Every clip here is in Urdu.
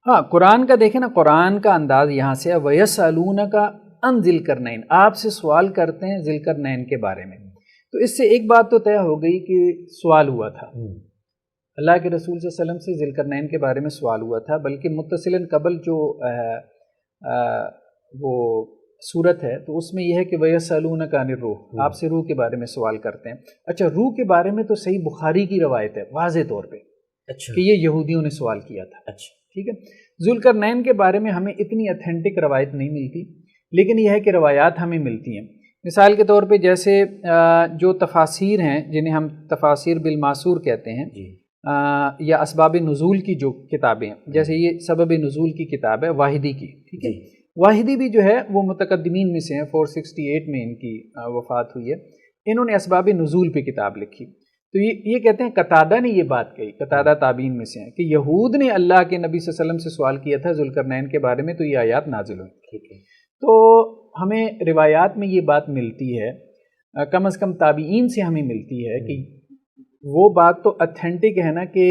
ہاں قرآن کا دیکھیں نا، قرآن کا انداز یہاں سے ہے وَيَسْأَلُونَكَ عَنْ ذِي الْقَرْنَيْنِ، آپ سے سوال کرتے ہیں ذی القرنین کے بارے میں. تو اس سے ایک بات تو طے ہو گئی کہ سوال ہوا تھا، اللہ کے رسول صلی اللہ علیہ وسلم سے ذی القرنین کے بارے میں سوال ہوا تھا، بلکہ متصلاً قبل جو وہ صورت ہے تو اس میں یہ ہے کہ وَيَسْأَلُونَكَ عَنِ الرُّوحِ، آپ سے روح کے بارے میں سوال کرتے ہیں. اچھا روح کے بارے میں تو صحیح بخاری کی روایت ہے واضح طور پہ کہ یہ یہودیوں نے سوال کیا تھا. ٹھیک ہے. ذی القرنین کے بارے میں ہمیں اتنی اتھینٹک روایت نہیں ملتی، لیکن یہ ہے کہ روایات ہمیں ملتی ہیں. مثال کے طور پہ جیسے جو تفاسیر ہیں جنہیں ہم تفاسیر بالماسور کہتے ہیں، یا اسباب نزول کی جو کتابیں ہیں، جیسے یہ سبب نزول کی کتاب ہے واحدی کی. ٹھیک ہے. واحدی بھی جو ہے وہ متقدمین میں سے ہیں، 468 میں ان کی وفات ہوئی ہے. انہوں نے اسباب نزول پہ کتاب لکھی. تو یہ کہتے ہیں قتادہ نے یہ بات کہی، قتادہ تابعین میں سے ہیں، کہ یہود نے اللہ کے نبی صلی اللہ علیہ وسلم سے سوال کیا تھا ذی القرنین کے بارے میں، تو یہ آیات نازل ہوئی. تو ہمیں روایات میں یہ بات ملتی ہے، کم از کم تابعین سے ہمیں ملتی ہے کہ وہ بات تو اتھینٹک ہے نا کہ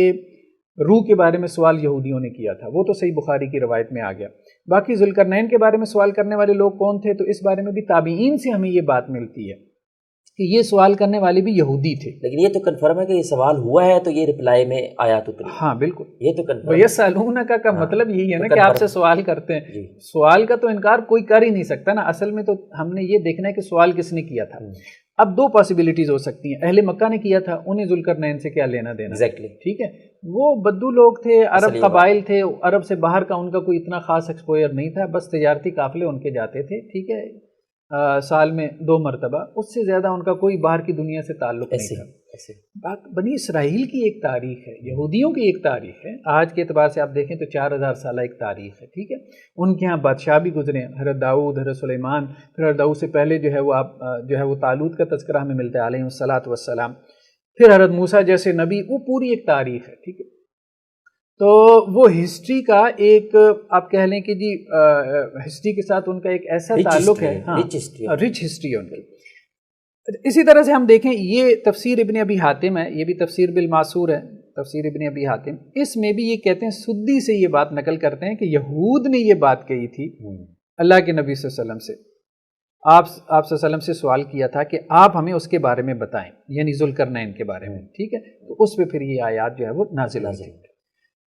روح کے بارے میں سوال یہودیوں نے کیا تھا، وہ تو صحیح بخاری کی روایت میں آ گیا. باقی ذی القرنین کے بارے میں سوال کرنے والے لوگ کون تھے، تو اس بارے میں بھی تابعین سے ہمیں یہ بات ملتی ہے کہ یہ سوال کرنے والے بھی یہودی تھے. لیکن یہ تو کنفرم ہے کہ یہ سوال ہوا ہے، تو یہ رپلائی میں آیات اتری. ہاں بالکل، یہ تو کنفرم. وَيَسْأَلُونَكَ کا مطلب یہی ہے نا کہ آپ سے سوال کرتے ہیں. سوال کا تو انکار کوئی کر ہی نہیں سکتا نا. اصل میں تو ہم نے یہ دیکھنا ہے کہ سوال کس نے کیا تھا. اب دو پاسبلٹیز ہو سکتی ہیں. اہل مکہ نے کیا تھا، انہیں ذی القرنین سے کیا لینا دینا. ٹھیک ہے. وہ بدو لوگ تھے، عرب قبائل تھے، عرب سے باہر کا ان کا کوئی اتنا خاص ایکسپوئر نہیں تھا، بس تجارتی قافلے ان کے جاتے تھے. ٹھیک ہے. سال میں 2 مرتبہ، اس سے زیادہ ان کا کوئی باہر کی دنیا سے تعلق نہیں تھا. بنی اسرائیل کی ایک تاریخ ہے، یہودیوں کی ایک تاریخ ہے. آج کے اعتبار سے آپ دیکھیں تو 4000 سالہ ایک تاریخ ہے. ٹھیک ہے. ان کے ہاں بادشاہ بھی گزرے ہیں، حضرت داؤد، حضرت سلیمان. پھر حضرت داؤد سے پہلے جو ہے وہ وہ طالوت کا تذکرہ ہمیں ملتا ہے علیہ الصلاۃ والسلام. پھر حضرت موسیٰ جیسے نبی، وہ پوری ایک تاریخ ہے. ٹھیک ہے. تو وہ ہسٹری کا ایک آپ کہہ لیں کہ جی ہسٹری کے ساتھ ان کا ایک ایسا تعلق ہے، رچ ہسٹری ہے ان کی. اسی طرح سے ہم دیکھیں یہ تفسیر ابن ابی حاتم ہے، یہ بھی تفسیر بالماسور ہے، تفسیر ابن ابی حاتم. اس میں بھی یہ کہتے ہیں، سدی سے یہ بات نقل کرتے ہیں کہ یہود نے یہ بات کہی تھی اللہ کے نبی صلی اللہ علیہ وسلم سے. آپ صلی اللہ علیہ وسلم سے سوال کیا تھا کہ آپ ہمیں اس کے بارے میں بتائیں، یعنی ذی القرنین کے بارے میں. ٹھیک ہے. تو اس پہ پھر یہ آیات جو ہے وہ نازل ہوئی.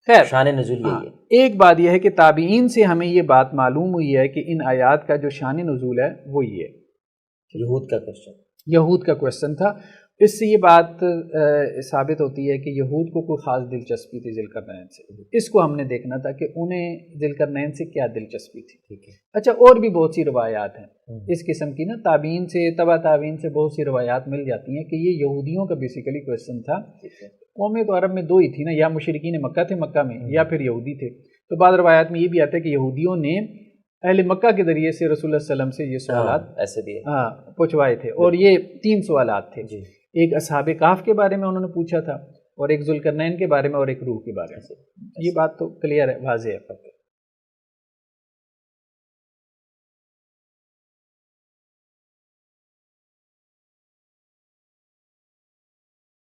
خیر شان نزول یہی ہے. ایک بات یہ ہے کہ تابعین سے ہمیں یہ بات معلوم ہوئی ہے کہ ان آیات کا جو شان نزول ہے وہ یہ یہود کا کوشچن تھا. اس سے یہ بات ثابت ہوتی ہے کہ یہود کو کوئی خاص دلچسپی تھی ذی القرنین سے. اس کو ہم نے دیکھنا تھا کہ انہیں ذی القرنین سے کیا دلچسپی تھی. اچھا اور بھی بہت سی روایات ہیں اس قسم کی نا، تابعین سے تبع تابعین سے بہت سی روایات مل جاتی ہیں کہ یہ یہودیوں کا بیسیکلی کوشچن تھا. قومیں تو عرب میں 2 ہی تھی نا، یا مشرکین مکہ تھے مکہ میں، یا پھر یہودی تھے. تو بعض روایات میں یہ بھی آتا ہے کہ یہودیوں نے اہل مکہ کے ذریعے سے رسول اللہ صلی اللہ علیہ وسلم سے یہ سوالات ایسے بھی پوچھوائے تھے. اور یہ 3 سوالات تھے. ایک اصحاب کہف کے بارے میں انہوں نے پوچھا تھا، اور ایک ذی القرنین کے بارے میں، اور ایک روح کے بارے میں. یہ بات تو کلیئر ہے، واضح ہے.